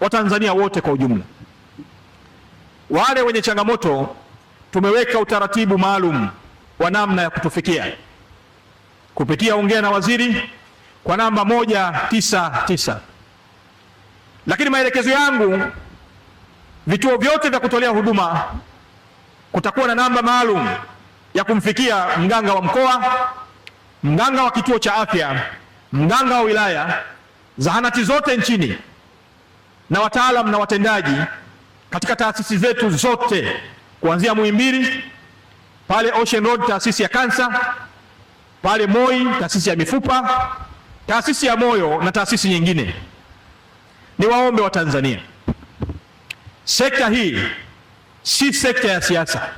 Watanzania wote kwa ujumla. Wale wenye changamoto tumeweka utaratibu maalum wa namna ya kutufikia kupitia Ongea na Waziri kwa namba 199. Lakini maelekezo yangu, vituo vyote vya kutolea huduma kutakuwa na namba maalum ya kumfikia mganga wa mkoa, mganga wa kituo cha afya, mganga wa wilaya, zahanati zote nchini na wataalamu na watendaji katika taasisi zetu zote, kuanzia Muhimbili pale Ocean Road, taasisi ya kansa, pale Moi, taasisi ya mifupa, taasisi ya moyo na taasisi nyingine. Niwaombe Watanzania, sekta hii si sekta ya siasa,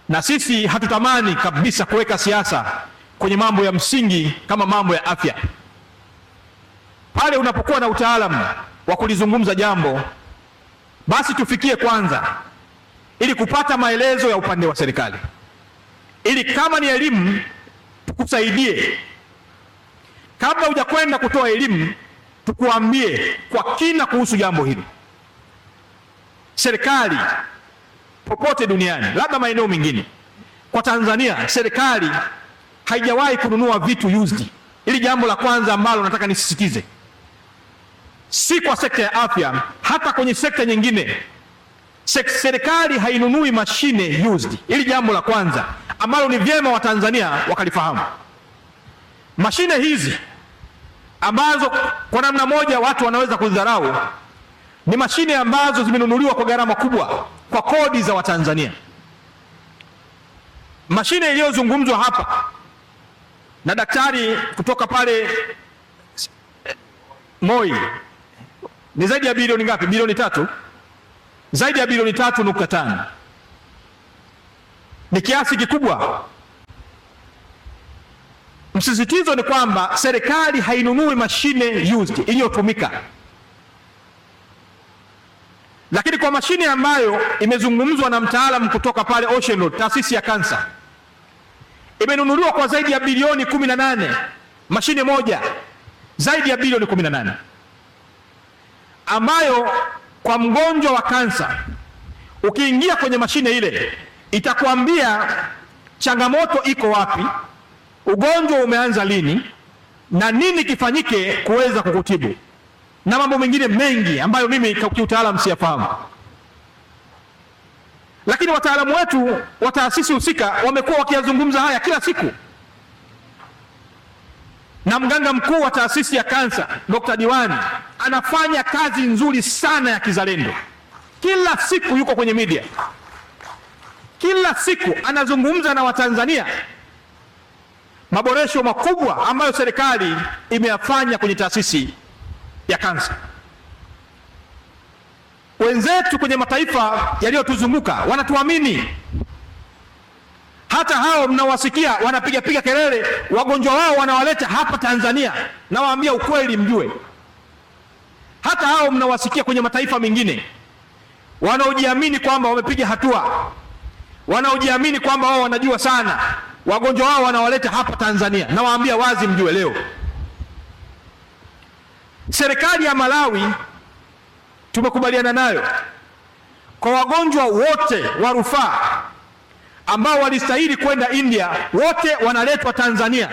na sisi hatutamani kabisa kuweka siasa kwenye mambo ya msingi kama mambo ya afya. Pale unapokuwa na utaalamu wa kulizungumza jambo, basi tufikie kwanza ili kupata maelezo ya upande wa serikali, ili kama ni elimu tukusaidie. Kabla hujakwenda kutoa elimu, tukuambie kwa kina kuhusu jambo hili. Serikali popote duniani, labda maeneo mengine, kwa Tanzania serikali haijawahi kununua vitu used. Ili jambo la kwanza ambalo nataka nisisitize, si kwa sekta ya afya, hata kwenye sekta nyingine serikali hainunui mashine used. Ili jambo la kwanza ambalo ni vyema Watanzania wakalifahamu. Mashine hizi ambazo kwa namna moja watu wanaweza kudharau, ni mashine ambazo zimenunuliwa kwa gharama kubwa kwa kodi za Watanzania. Mashine iliyozungumzwa hapa na daktari kutoka pale Moi ni zaidi ya bilioni ngapi? Bilioni 3, zaidi ya bilioni 3.5. Ni kiasi kikubwa. Msisitizo ni kwamba serikali hainunui mashine used iliyotumika, lakini kwa mashine ambayo imezungumzwa na mtaalamu kutoka pale Ocean Road, taasisi ya kansa, imenunuliwa kwa zaidi ya bilioni 18. Mashine moja zaidi ya bilioni 18, ambayo kwa mgonjwa wa kansa ukiingia kwenye mashine ile itakwambia changamoto iko wapi, ugonjwa umeanza lini, na nini kifanyike kuweza kukutibu, na mambo mengine mengi ambayo mimi kiutaalamu siyafahamu. Lakini wataalamu wetu wa taasisi husika wamekuwa wakiyazungumza haya kila siku, na mganga mkuu wa taasisi ya kansa Dr. Diwani anafanya kazi nzuri sana ya kizalendo. Kila siku yuko kwenye media, kila siku anazungumza na Watanzania maboresho makubwa ambayo serikali imeyafanya kwenye taasisi ya kansa. Wenzetu kwenye mataifa yaliyotuzunguka wanatuamini. Hata hao mnawasikia wanapiga kelele, wagonjwa wao wanawaleta hapa Tanzania, na waambia ukweli mjue. Hata hao mnawasikia kwenye mataifa mengine wanaojiamini kwamba wamepiga hatua, wanaojiamini kwamba wao wanajua sana, wagonjwa wao wanawaleta hapa Tanzania, na waambia wazi mjue leo. Serikali ya Malawi tumekubaliana nayo kwa wagonjwa wote wa rufaa ambao walistahili kwenda India, wote wanaletwa Tanzania,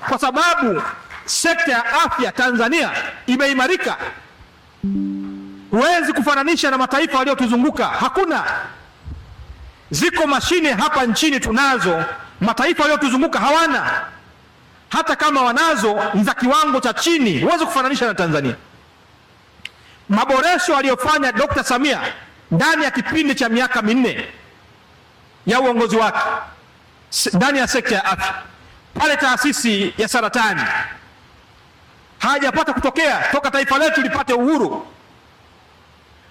kwa sababu sekta ya afya Tanzania imeimarika. Huwezi kufananisha na mataifa yaliyotuzunguka, hakuna. Ziko mashine hapa nchini tunazo, mataifa yaliyotuzunguka hawana. Hata kama wanazo ni za kiwango cha chini, huwezi kufananisha na Tanzania. Maboresho aliyofanya Dr. Samia ndani ya kipindi cha miaka 4 ya uongozi wake ndani ya sekta ya afya, pale taasisi ya saratani hajapata kutokea toka taifa letu lipate uhuru.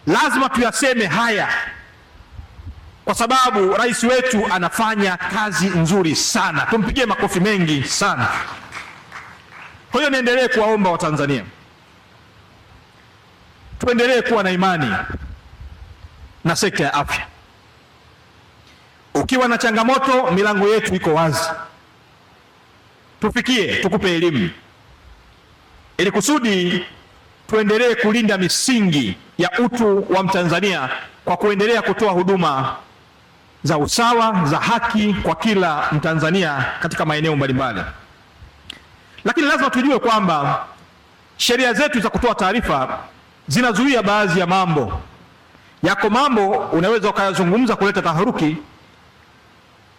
Lazima tuyaseme haya, kwa sababu rais wetu anafanya kazi nzuri sana, tumpigie makofi mengi sana. Kwa hiyo niendelee kuwaomba Watanzania tuendelee kuwa na imani na sekta ya afya. Ukiwa na changamoto, milango yetu iko wazi, tufikie, tukupe elimu ili kusudi tuendelee kulinda misingi ya utu wa Mtanzania kwa kuendelea kutoa huduma za usawa, za haki kwa kila Mtanzania katika maeneo mbalimbali. Lakini lazima tujue kwamba sheria zetu za kutoa taarifa zinazuia baadhi ya mambo. Yako mambo unaweza ukayazungumza kuleta taharuki,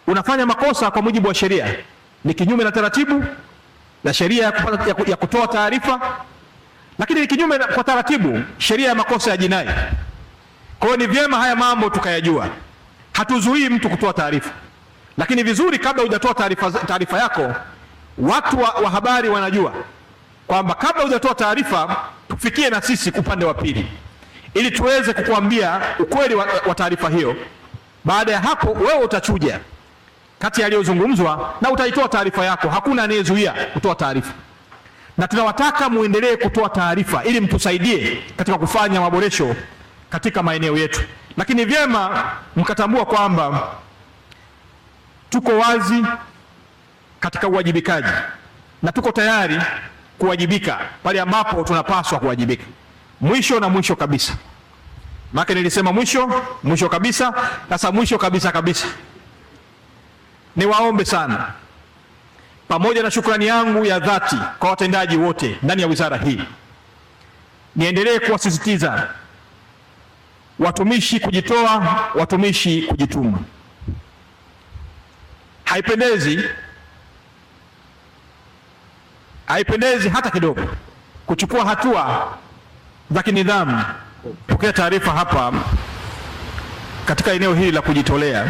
unafanya makosa kwa mujibu wa sheria, ni kinyume na taratibu na sheria ya kutoa taarifa, lakini ni kinyume kwa taratibu sheria ya makosa ya jinai. Kwa hiyo ni vyema haya mambo tukayajua. Hatuzuii mtu kutoa taarifa, lakini vizuri kabla hujatoa taarifa yako, watu wa habari wanajua kwamba kabla hujatoa taarifa tufikie na sisi upande wa pili, ili tuweze kukuambia ukweli wa taarifa hiyo. Baada ya hapo wewe utachuja kati ya yaliyozungumzwa na utaitoa taarifa yako. Hakuna anayezuia kutoa taarifa, na tunawataka muendelee kutoa taarifa ili mtusaidie katika kufanya maboresho katika maeneo yetu. Lakini vyema mkatambua kwamba tuko wazi katika uwajibikaji na tuko tayari kuwajibika pale ambapo tunapaswa kuwajibika. Mwisho kabisa, maana nilisema mwisho kabisa, sasa mwisho kabisa, niwaombe sana, pamoja na shukrani yangu ya dhati kwa watendaji wote ndani ya wizara hii, niendelee kuwasisitiza watumishi kujitoa, watumishi kujituma. Haipendezi hata kidogo kuchukua hatua za kinidhamu. Pokea taarifa hapa katika eneo hili la kujitolea